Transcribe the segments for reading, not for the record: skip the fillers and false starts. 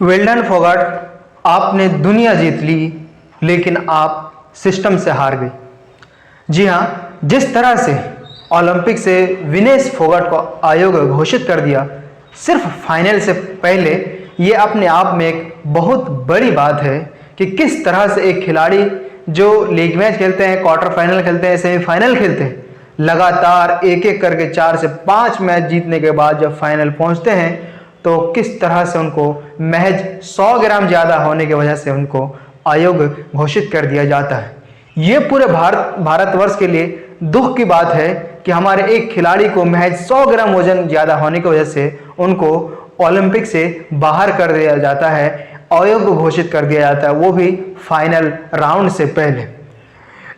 Well done Phogat, आपने दुनिया जीत ली लेकिन आप सिस्टम से हार गए। जी हाँ, जिस तरह से ओलंपिक से विनेश फोगाट को आयोग घोषित कर दिया सिर्फ फाइनल से पहले, ये अपने आप में एक बहुत बड़ी बात है कि किस तरह से एक खिलाड़ी जो लीग मैच खेलते हैं, क्वार्टर फाइनल खेलते हैं, सेमीफाइनल खेलते हैं, लगातार एक एक करके 4 से 5 मैच जीतने के बाद जब फाइनल पहुंचते हैं तो किस तरह से उनको महज 100 ग्राम ज़्यादा होने की वजह से उनको आयोग घोषित कर दिया जाता है। ये पूरे भारतवर्ष के लिए दुख की बात है कि हमारे एक खिलाड़ी को महज 100 ग्राम वजन ज़्यादा होने की वजह से उनको ओलंपिक से बाहर कर दिया जाता है, आयोग घोषित कर दिया जाता है, वो भी फाइनल राउंड से पहले।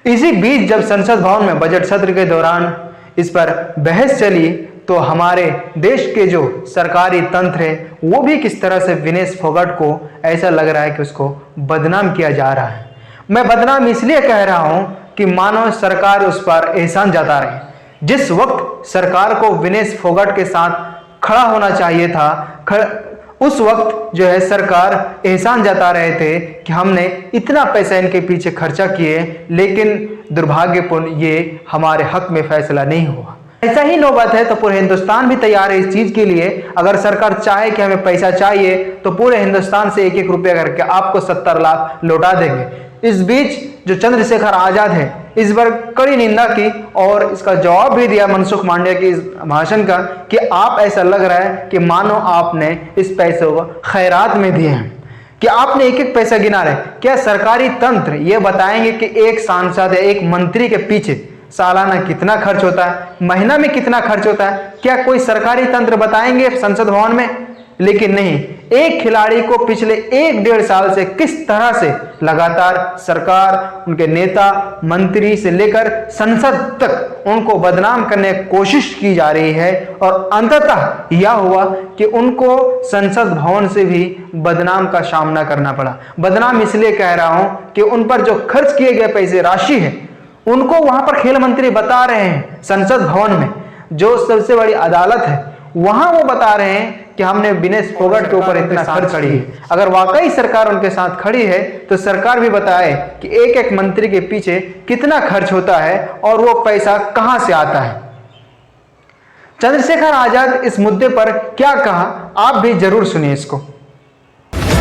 इसी बीच जब संसद भवन में बजट सत्र के दौरान इस पर बहस चली तो हमारे देश के जो सरकारी तंत्र है वो भी किस तरह से विनेश फोगाट को ऐसा लग रहा है कि उसको बदनाम किया जा रहा है। मैं बदनाम इसलिए कह रहा हूं कि मानो सरकार उस पर एहसान जता रही है। जिस वक्त सरकार को विनेश फोगाट के साथ खड़ा होना चाहिए था, उस वक्त जो है सरकार एहसान जता रहे थे कि हमने इतना पैसा इनके पीछे खर्चा किए, लेकिन दुर्भाग्यपूर्ण ये हमारे हक में फैसला नहीं हुआ। ऐसा ही नौबत है तो पूरे हिंदुस्तान भी तैयार है इस चीज के लिए। अगर सरकार चाहे कि हमें पैसा चाहिए तो पूरे हिंदुस्तान से 1-1 रुपया करके आपको 70 लाख लौटा देंगे। इस बीच जो चंद्रशेखर आजाद है इस बार कड़ी निंदा की और इसका जवाब भी दिया मनसुख मांडविया के इस भाषण का कि आप ऐसा लग रहा है कि मानो आपने इस पैसे को खैरात में दिए हैं, कि आपने एक एक पैसा गिना रहे। क्या सरकारी तंत्र ये बताएंगे कि एक सांसद या एक मंत्री के पीछे सालाना कितना खर्च होता है, महीना में कितना खर्च होता है? क्या कोई सरकारी तंत्र बताएंगे संसद भवन में? लेकिन नहीं, एक खिलाड़ी को पिछले 1-1.5 साल से किस तरह से लगातार सरकार, उनके नेता, मंत्री से लेकर संसद तक उनको बदनाम करने की कोशिश की जा रही है और अंततः यह हुआ कि उनको संसद भवन से भी बदनाम का सामना करना पड़ा। बदनाम इसलिए कह रहा हूं कि उन पर जो खर्च किए गए पैसे राशि है उनको वहां पर खेल मंत्री बता रहे हैं, संसद भवन में जो सबसे बड़ी अदालत है वहां वो बता रहे हैं कि हमने विनेश फोगाट के ऊपर इतना खर्च खड़ी है। अगर वाकई सरकार उनके साथ खड़ी है तो सरकार भी बताए कि एक एक मंत्री के पीछे कितना खर्च होता है और वो पैसा कहां से आता है। चंद्रशेखर आजाद इस मुद्दे पर क्या कहा, आप भी जरूर सुनिए इसको।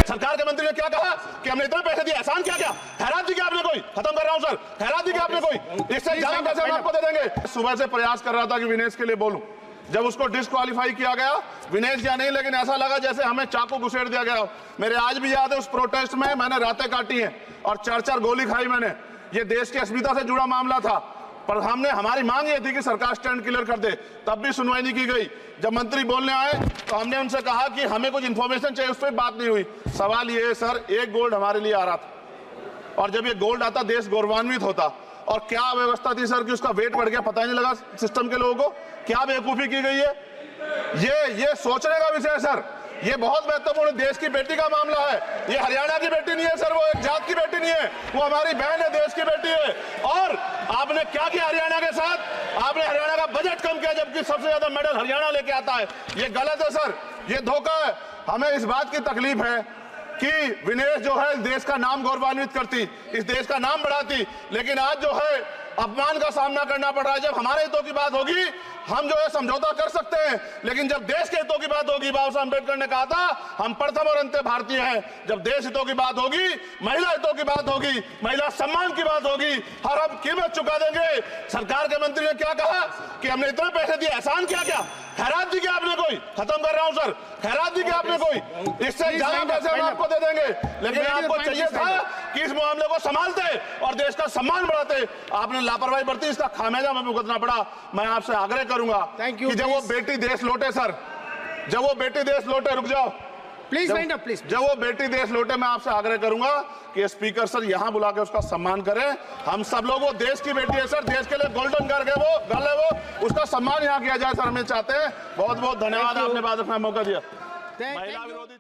सरकार के मंत्री ने क्या कहा कि हमने इतने पैसे दिए, एहसान क्या क्या? खैरात दी क्या आपने कोई? खत्म कर रहा हूं सर, खैरात दी क्या आपने कोई? इससे ज्यादा पैसे हम आपको दे देंगे। सुबह से प्रयास कर रहा था कि विनेश के लिए बोलूं, जब उसको डिस्क्वालीफाई किया गया, विनेश या नहीं, लेकिन ऐसा लगा जैसे हमें चाकू घुसेड़ दिया गया। मेरे आज भी याद है उस प्रोटेस्ट में मैंने रातें काटी हैं और 4-4 गोली खाई मैंने। ये देश की अस्मिता से जुड़ा मामला था, पर हमने हमारी मांग ये थी कि सरकार स्टैंड क्लियर कर दे, तब भी सुनवाई नहीं की गई। जब मंत्री बोलने आए तो हमने उनसे कहा कि हमें कुछ इंफॉर्मेशन चाहिए, उस पर बात नहीं हुई। सवाल ये है सर, एक गोल्ड हमारे लिए आ रहा था और जब ये गोल्ड आता देश गौरवान्वित होता। और क्या व्यवस्था थी सर कि उसका वेट बढ़ गया, पता ही नहीं लगा सिस्टम के लोगों को। क्या बेवकूफी की गई है, ये सोचने का विषय है सर। ये बहुत महत्वपूर्ण देश की बेटी का मामला है। ये हरियाणा की बेटी नहीं है सर, वो एक जात की बेटी नहीं है, वो हमारी बहन है, देश की बेटी है। और आपने क्या किया हरियाणा के साथ? आपने हरियाणा का बजट कम किया जबकि सबसे ज्यादा मेडल हरियाणा लेके आता है। ये गलत है सर, ये धोखा है। हमें इस बात की तकलीफ है कि विनेश जो है देश का नाम गौरवान्वित करती, इस देश का नाम बढ़ाती, लेकिन आज जो है अपमान का सामना करना पड़ रहा है। जब हमारे हितों की बात होगी हम जो है समझौता कर सकते हैं, लेकिन जब देश के हितों की बात होगी, बाबा साहब अम्बेडकर ने कहा था हम प्रथम और अंत्य भारतीय हैं। जब देश हितों की बात होगी, महिला हितों की बात होगी, महिला सम्मान की बात होगी, हर हम कीमत चुका देंगे। सरकार के मंत्री ने क्या कहा कि हमने इतने पैसे दिए, एहसान क्या क्या? खैरात दी क्या आपने कोई? खत्म कर रहा हूं सर, खैरात दी क्या आपने कोई? इससे ज्यादा पैसे हम आपको दे देंगे, लेकिन आपको चाहिए था कि इस मामले को संभालते और देश का सम्मान बढ़ाते। आपने लापरवाही बरती, इसका खामियाजा हमें भुगतना पड़ा। मैं आपसे आग्रह करूंगा कि जब वो बेटी देश लौटे सर, जब वो बेटी देश लौटे, रुक जाओ प्लीज, प्लीज, जब वो बेटी देश लौटे मैं आपसे आग्रह करूंगा कि स्पीकर सर यहां बुला के उसका सम्मान करें। हम सब लोग, वो देश की बेटी है सर, देश के लिए गोल्डन गर्ल है वो, गर्ल है वो, उसका सम्मान यहां किया जाए सर, हमें चाहते हैं। बहुत बहुत धन्यवाद, आपने बाद में मौका दिया। महिला विरोधी